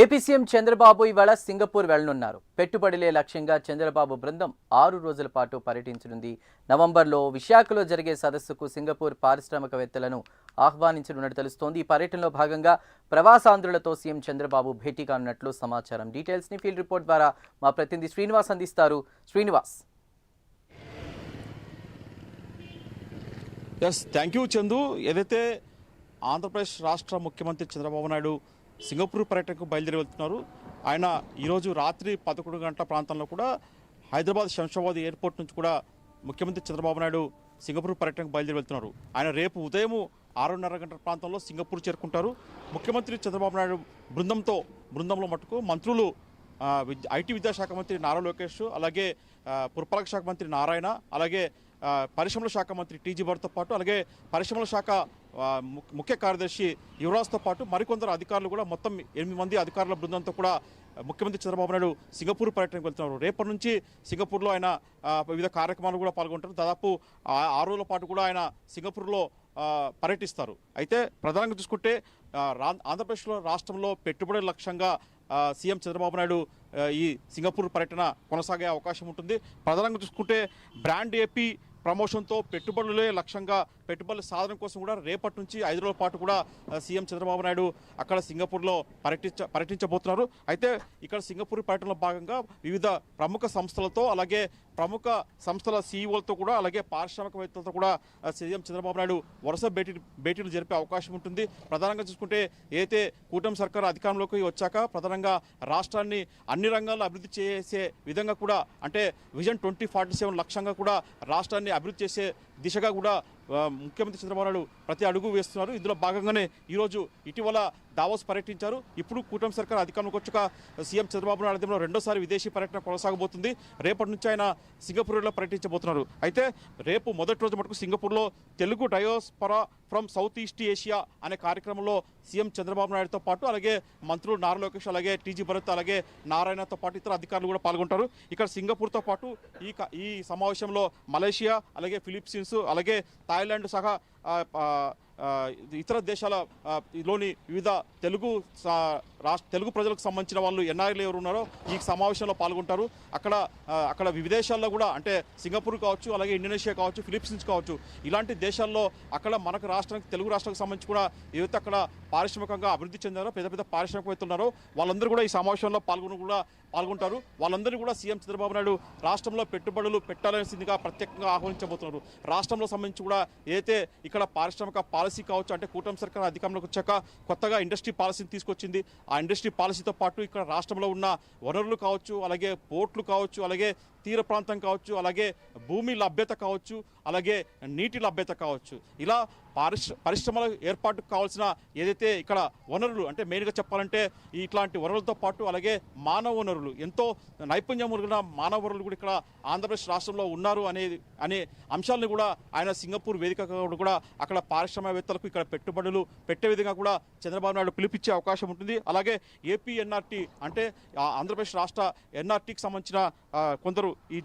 AP CM Chandrababu ఇవాళ Singapore వెళ్లనున్నారు. పెట్టుబడులే లక్ష్యంగా చంద్రబాబు బృందం 6 రోజుల పాటు పర్యటించనుంది. నవంబర్లో విశాఖలో జరిగే సదస్సుకు సింగపూర్ పారిశ్రామికవేత్తలను ఆహ్వానించనున్నట్టు తెలుస్తోంది. ఈ పర్యటనలో భాగంగా ప్రవాసాంధ్రులతో సీఎం చంద్రబాబు భేటీ కానున్నట్లు సమాచారం. డీటెయిల్స్ ని ఫీల్డ్ రిపోర్ట్ ద్వారా మా ప్రతినిధి శ్రీనివాస్ అందిస్తారు. శ్రీనివాస్. Thank you Chandu. ఏదైతే ఆంధ్రప్రదేశ్ రాష్ట్ర ముఖ్యమంత్రి చంద్రబాబు నాయుడు సింగపూర్ పర్యటనకు బయలుదేరి వెళ్తున్నారు. ఆయన ఈరోజు రాత్రి 11 గంటల ప్రాంతంలో కూడా హైదరాబాద్ శంషాబాద్ ఎయిర్పోర్ట్ నుంచి కూడా ముఖ్యమంత్రి చంద్రబాబు నాయుడు సింగపూర్ పర్యటనకు బయలుదేరి వెళ్తున్నారు. ఆయన రేపు ఉదయం 6:30 గంటల ప్రాంతంలో సింగపూర్ చేరుకుంటారు. ముఖ్యమంత్రి చంద్రబాబు నాయుడు బృందంలో మటుకు మంత్రులు ఐటీ విద్యాశాఖ మంత్రి నారా లోకేష్, అలాగే పురపాలక శాఖ మంత్రి నారాయణ, అలాగే పరిశ్రమల శాఖ మంత్రి టీజీ భరత్తో పాటు, అలాగే పరిశ్రమల శాఖ ముఖ్య కార్యదర్శి యువరాజ్తో పాటు మరికొందరు అధికారులు కూడా మొత్తం 8 మంది అధికారుల బృందంతో కూడా ముఖ్యమంత్రి చంద్రబాబు నాయుడు సింగపూర్ పర్యటనకు వెళ్తున్నారు. రేపటి నుంచి సింగపూర్లో ఆయన వివిధ కార్యక్రమాలు కూడా పాల్గొంటారు. దాదాపు 6 రోజుల పాటు కూడా ఆయన సింగపూర్లో పర్యటిస్తారు. అయితే ప్రధానంగా చూసుకుంటే ఆంధ్రప్రదేశ్లో రాష్ట్రంలో పెట్టుబడుల లక్ష్యంగా సీఎం చంద్రబాబు నాయుడు ఈ సింగపూర్ పర్యటన కొనసాగే అవకాశం ఉంటుంది. ప్రధానంగా చూసుకుంటే బ్రాండ్ ఏపీ ప్రమోషన్తో పెట్టుబడులే లక్ష్యంగా పెట్టుబడుల సాధన కోసం కూడా రేపటి నుంచి 5 రోజుల పాటు కూడా సీఎం చంద్రబాబు నాయుడు అక్కడ సింగపూర్లో పర్యటించబోతున్నారు. అయితే ఇక్కడ సింగపూర్ పర్యటనలో భాగంగా వివిధ ప్రముఖ సంస్థలతో, అలాగే ప్రముఖ సంస్థల సీఈఓలతో కూడా, అలాగే పారిశ్రామికవేత్తలతో కూడా సీఎం చంద్రబాబు నాయుడు వరుస భేటీలు జరిపే అవకాశం ఉంటుంది. ప్రధానంగా చూసుకుంటే ఏదైతే కూటమి సర్కారు అధికారంలోకి వచ్చాక ప్రధానంగా రాష్ట్రాన్ని అన్ని రంగాల్లో అభివృద్ధి చేసే విధంగా కూడా, అంటే విజన్ 2047 లక్ష్యంగా కూడా రాష్ట్రాన్ని అభివృద్ధి చేసే దిశగా కూడా ముఖ్యమంత్రి చంద్రబాబు నాయుడు ప్రతి అడుగు వేస్తున్నారు. ఇందులో భాగంగానే ఈరోజు ఇటీవల దావోస్ పర్యటించారు. ఇప్పుడు కూటమి సర్కార్ అధికారంలోకి వచ్చాక సీఎం చంద్రబాబు నాయుడు ఆధ్వర్యంలో రెండోసారి విదేశీ పర్యటన కొనసాగబోతుంది. రేపటి నుంచి ఆయన సింగపూర్లో పర్యటించబోతున్నారు. అయితే రేపు మొదటి రోజు మటుకు సింగపూర్లో Telugu diaspora from South East Asia అనే కార్యక్రమంలో సీఎం చంద్రబాబు నాయుడుతో పాటు, అలాగే మంత్రులు నారా లోకేష్, అలాగే టీజీ భరత్, అలాగే నారాయణతో పాటు ఇతర అధికారులు కూడా పాల్గొంటారు. ఇక్కడ సింగపూర్తో పాటు ఈ సమావేశంలో మలేషియా, అలాగే ఫిలిప్పీన్స్, అలాగే థాయిలాండ్ సహా ఇతర దేశాల లోని వివిధ తెలుగు ప్రజలకు సంబంధించిన వాళ్ళు ఎన్ఆర్ఐలు ఎవరు ఉన్నారో ఈ సమావేశంలో పాల్గొంటారు. అక్కడ విదేశాల్లో కూడా, అంటే సింగపూర్ కావచ్చు, అలాగే ఇండోనేషియా కావచ్చు, ఫిలిప్పీన్స్ కావచ్చు, ఇలాంటి దేశాల్లో అక్కడ మనకు తెలుగు రాష్ట్రానికి సంబంధించి కూడా ఏదైతే అక్కడ పారిశ్రామికంగా అభివృద్ధి చెందారో పెద్ద పెద్ద పారిశ్రామికవేత్తలు ఉన్నారో వాళ్ళందరూ కూడా ఈ సమావేశంలో పాల్గొంటారు. వాళ్ళందరూ కూడా సీఎం చంద్రబాబు నాయుడు రాష్ట్రంలో పెట్టుబడులు పెట్టాల్సిందిగా ప్రత్యేకంగా ఆహ్వానించబోతున్నారు. రాష్ట్రంలో సంబంధించి కూడా ఏదైతే ఇక్కడ పారిశ్రామిక పాలసీ కావచ్చు, అంటే కూటమి సర్కార్ అధికారంలోకి వచ్చాక కొత్తగా ఇండస్ట్రీ పాలసీని తీసుకొచ్చింది. ఆ ఇండస్ట్రీ పాలసీతో పాటు ఇక్కడ రాష్ట్రంలో ఉన్న వనరులు కావచ్చు, అలాగే పోర్ట్లు కావచ్చు, అలాగే తీర ప్రాంతం కావచ్చు, అలాగే భూమి లభ్యత కావచ్చు, అలాగే నీటి లభ్యత కావచ్చు, ఇలా పరిశ్రమల ఏర్పాటుకు కావాల్సిన ఏదైతే ఇక్కడ వనరులు, అంటే మెయిన్గా చెప్పాలంటే ఇట్లాంటి వనరులతో పాటు అలాగే మానవ వనరులు, ఎంతో నైపుణ్యం ఉన్న మానవ వనరులు కూడా ఇక్కడ ఆంధ్రప్రదేశ్ రాష్ట్రంలో ఉన్నారు అనే అంశాలను కూడా ఆయన సింగపూర్ వేదిక కూడా అక్కడ పారిశ్రామికవేత్తలకు ఇక్కడ పెట్టుబడులు పెట్టే విధంగా కూడా చంద్రబాబు నాయుడు పిలిపించే అవకాశం ఉంటుంది. అలాగే ఏపీ ఎన్ఆర్టీ, అంటే ఆంధ్రప్రదేశ్ రాష్ట్ర ఎన్ఆర్టీకి సంబంధించిన కొందరు ఈ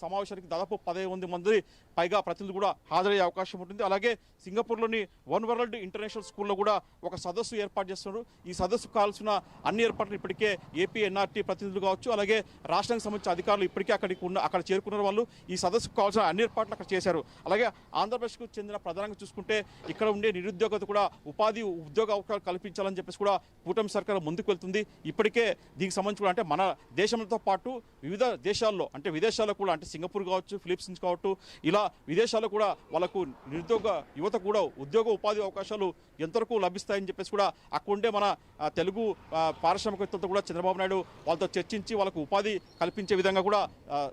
సమావేశానికి దాదాపు 15 మంది పైగా ప్రతినిధులు కూడా హాజరయ్యే అవకాశం ఉంటుంది. అలాగే సింగపూర్లోని వన్ వరల్డ్ ఇంటర్నేషనల్ స్కూల్లో కూడా ఒక సదస్సు ఏర్పాటు చేస్తున్నారు. ఈ సదస్సుకు కావాల్సిన అన్ని ఏర్పాట్లు ఇప్పటికే ఏపీ ఎన్ఆర్టీ ప్రతినిధులు కావచ్చు, అలాగే రాష్ట్రానికి సంబంధించిన అధికారులు ఇప్పటికే అక్కడ చేరుకున్న వాళ్ళు ఈ సదస్సుకు కావాల్సిన అన్ని ఏర్పాట్లు అక్కడ చేశారు. అలాగే ఆంధ్రప్రదేశ్కు చెందిన ప్రధానంగా చూసుకుంటే ఇక్కడ ఉండే నిరుద్యోగత కూడా ఉద్యోగ అవకాశాలు కల్పించాలని చెప్పేసి కూడా కూటమి సర్కారు ముందుకు వెళ్తుంది. ఇప్పటికే దీనికి సంబంధించి కూడా, అంటే మన దేశంతో పాటు వివిధ దేశాల్లో, అంటే విదేశాల్లో కూడా, అంటే సింగపూర్ కావచ్చు, ఫిలిప్పీన్స్ కావచ్చు, ఇలా విదేశాల్లో కూడా వాళ్ళకు నిరుద్యోగ యువత కూడా ఉద్యోగ ఉపాధి అవకాశాలు ఎంతవరకు లభిస్తాయని చెప్పేసి కూడా అక్కడ ఉండే మన తెలుగు పారిశ్రామికవేత్తలతో కూడా చంద్రబాబు నాయుడు వాళ్ళతో చర్చించి వాళ్ళకు ఉపాధి కల్పించే విధంగా కూడా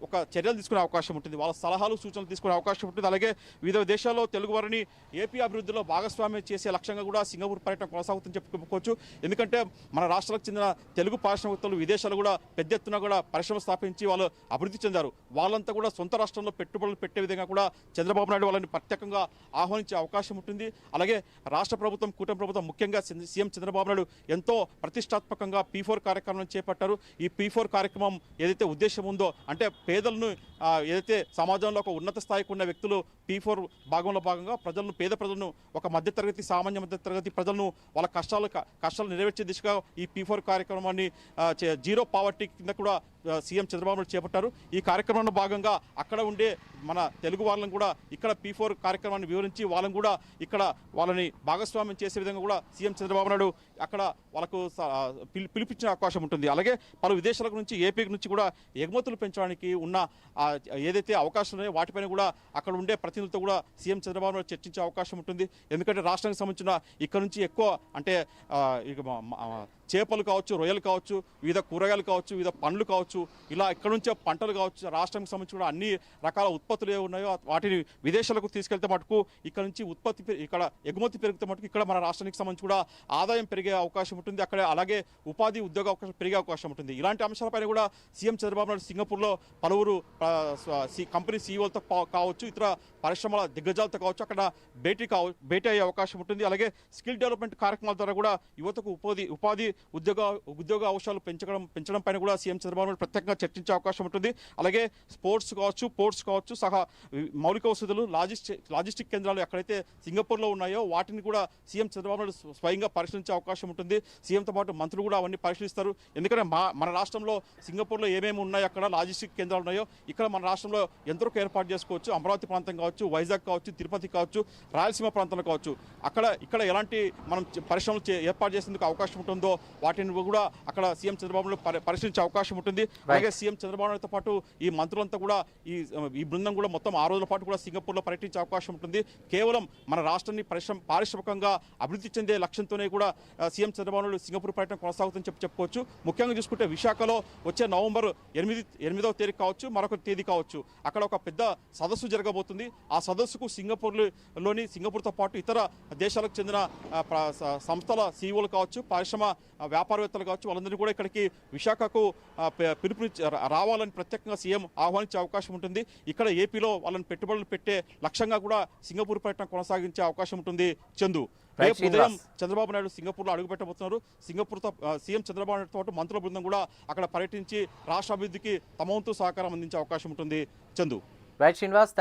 ఒక చర్యలు తీసుకునే అవకాశం ఉంటుంది. వాళ్ళ సలహాలు సూచనలు తీసుకునే అవకాశం ఉంటుంది. అలాగే వివిధ దేశాల్లో తెలుగు వారిని ఏపీ అభివృద్ధిలో భాగస్వామ్యం చేసే లక్ష్యంగా కూడా సింగపూర్ పర్యటన కొనసాగుతుందని చెప్పుకోవచ్చు. ఎందుకంటే మన రాష్ట్రాలకు చెందిన తెలుగు పారిశ్రామికవేత్తలు విదేశాలు కూడా పెద్ద ఎత్తున కూడా పరిశ్రమ స్థాపించి వాళ్ళు అభివృద్ధి అభివృద్ధి చెందారు. వాళ్ళంతా కూడా సొంత రాష్ట్రంలో పెట్టుబడులు పెట్టే విధంగా కూడా చంద్రబాబు నాయుడు వాళ్ళని ప్రత్యేకంగా ఆహ్వానించే అవకాశం ఉంటుంది. అలాగే రాష్ట్ర ప్రభుత్వం, కూటమి ప్రభుత్వం, ముఖ్యంగా సీఎం చంద్రబాబు నాయుడు ఎంతో ప్రతిష్టాత్మకంగా P4 కార్యక్రమం చేపట్టారు. ఈ P4 కార్యక్రమం ఏదైతే ఉద్దేశం ఉందో, అంటే పేదలను ఏదైతే సమాజంలో ఒక ఉన్నత స్థాయికి ఉన్న వ్యక్తులు P4 భాగంలో భాగంగా పేద ప్రజలను, ఒక మధ్యతరగతి, సామాన్య మధ్యతరగతి ప్రజలను వాళ్ళ కష్టాలు నెరవేర్చే దిశగా ఈ P4 కార్యక్రమాన్ని జీరో పావర్టీ కింద కూడా సీఎం చంద్రబాబు నాయుడు చేపట్టారు. ఈ కార్యక్రమంలో భాగంగా అక్కడ ఉండే మన తెలుగు వాళ్ళని కూడా ఇక్కడ P4 కార్యక్రమాన్ని వివరించి వాళ్ళని భాగస్వామ్యం చేసే విధంగా కూడా సీఎం చంద్రబాబు నాయుడు అక్కడ వాళ్ళకు పిలిపించే అవకాశం ఉంటుంది. అలాగే పలు విదేశాల నుంచి, ఏపీ నుంచి కూడా ఎగుమతులు పెంచడానికి ఉన్న ఏదైతే అవకాశాలు ఉన్నాయో వాటిపైన కూడా అక్కడ ఉండే ప్రతినిధులతో కూడా సీఎం చంద్రబాబు నాయుడు చర్చించే అవకాశం ఉంటుంది. ఎందుకంటే రాష్ట్రానికి సంబంధించిన ఇక్కడ నుంచి ఎక్కువ అంటే చేపలు కావచ్చు, రొయ్యలు కావచ్చు, వివిధ కూరగాయలు కావచ్చు, వివిధ పండ్లు కావచ్చు, ఇలా ఇక్కడ నుంచే పంటలు కావచ్చు, రాష్ట్రానికి సంబంధించి కూడా అన్ని రకాల ఉత్పత్తులు ఏ ఉన్నాయో వాటిని విదేశాలకు తీసుకెళ్తే మటుకు ఇక్కడ నుంచి ఇక్కడ ఎగుమతి పెరిగితే మటుకు ఇక్కడ మన రాష్ట్రానికి సంబంధించి కూడా ఆదాయం పెరిగే అవకాశం ఉంటుంది. అక్కడ అలాగే ఉపాధి, ఉద్యోగ అవకాశం పెరిగే అవకాశం ఉంటుంది. ఇలాంటి అంశాలపైన కూడా సీఎం చంద్రబాబు నాయుడు సింగపూర్లో పలువురు కంపెనీ సీఈఓలతో కావచ్చు, ఇతర పరిశ్రమల దిగ్గజాలతో కావచ్చు, అక్కడ భేటీ అయ్యే అవకాశం ఉంటుంది. అలాగే స్కిల్ డెవలప్మెంట్ కార్యక్రమాల ద్వారా కూడా యువతకు ఉపాధి, ఉద్యోగ అవకాశాలు పెంచడం పైన కూడా సీఎం చంద్రబాబు నాయుడు ప్రత్యేకంగా చర్చించే అవకాశం ఉంటుంది. అలాగే స్పోర్ట్స్ కావచ్చు సహా మౌలిక వసతులు, లాజిస్టిక్ కేంద్రాలు ఎక్కడైతే సింగపూర్లో ఉన్నాయో వాటిని కూడా సీఎం చంద్రబాబు నాయుడు స్వయంగా పరిశీలించే అవకాశం ఉంటుంది. సీఎంతో పాటు మంత్రులు కూడా అవన్నీ పరిశీలిస్తారు. ఎందుకంటే మన రాష్ట్రంలో సింగపూర్లో ఏమేమి ఉన్నాయో, అక్కడ లాజిస్టిక్ కేంద్రాలు ఉన్నాయో ఇక్కడ మన రాష్ట్రంలో ఎంతవరకు ఏర్పాటు చేసుకోవచ్చు. అమరావతి ప్రాంతం కావచ్చు, వైజాగ్ కావచ్చు, తిరుపతి కావచ్చు, రాయలసీమ ప్రాంతంలో కావచ్చు, ఇక్కడ ఎలాంటి మనం పరిశ్రమలు ఏర్పాటు చేసేందుకు అవకాశం ఉంటుందో వాటిని కూడా అక్కడ సీఎం చంద్రబాబు నాయుడు పరిశీలించే అవకాశం ఉంటుంది. అలాగే సీఎం చంద్రబాబు నాయుడుతో పాటు ఈ మంత్రులంతా కూడా ఈ బృందం కూడా మొత్తం 6 రోజుల పాటు కూడా సింగపూర్లో పర్యటించే అవకాశం ఉంటుంది. కేవలం మన రాష్ట్రాన్ని పారిశ్రామికంగా అభివృద్ధి చెందే లక్ష్యంతోనే కూడా సీఎం చంద్రబాబు నాయుడు సింగపూర్ పర్యటన కొనసాగుతుందని చెప్పుకోవచ్చు. ముఖ్యంగా చూసుకుంటే విశాఖలో వచ్చే నవంబర్ 8వ తేదీ కావచ్చు, మరొక తేదీ కావచ్చు, అక్కడ ఒక పెద్ద సదస్సు జరగబోతుంది. ఆ సదస్సుకు సింగపూర్తో పాటు ఇతర దేశాలకు చెందిన సంస్థల సీఈఓలు కావచ్చు, పరిశ్రమ వ్యాపారవేత్తలు కావచ్చు, వాళ్ళందరినీ కూడా ఇక్కడికి విశాఖకు పిలుపునిచ్చి రావాలని ప్రత్యేకంగా సీఎం ఆహ్వానించే అవకాశం ఉంటుంది. ఇక్కడ ఏపీలో వాళ్ళని పెట్టుబడులు పెట్టే లక్ష్యంగా కూడా సింగపూర్ పర్యటన కొనసాగించే అవకాశం ఉంటుంది. చందు, రేపు ఉదయం చంద్రబాబు నాయుడు సింగపూర్లో అడుగుపెట్టబోతున్నారు. సింగపూర్తో సీఎం చంద్రబాబు నాయుడుతో పాటు మంత్రుల బృందం కూడా అక్కడ పర్యటించి రాష్ట్ర అభివృద్ధికి తమ వంతు సహకారం అందించే అవకాశం ఉంటుంది. చందు. రైట్ శ్రీనివాస్.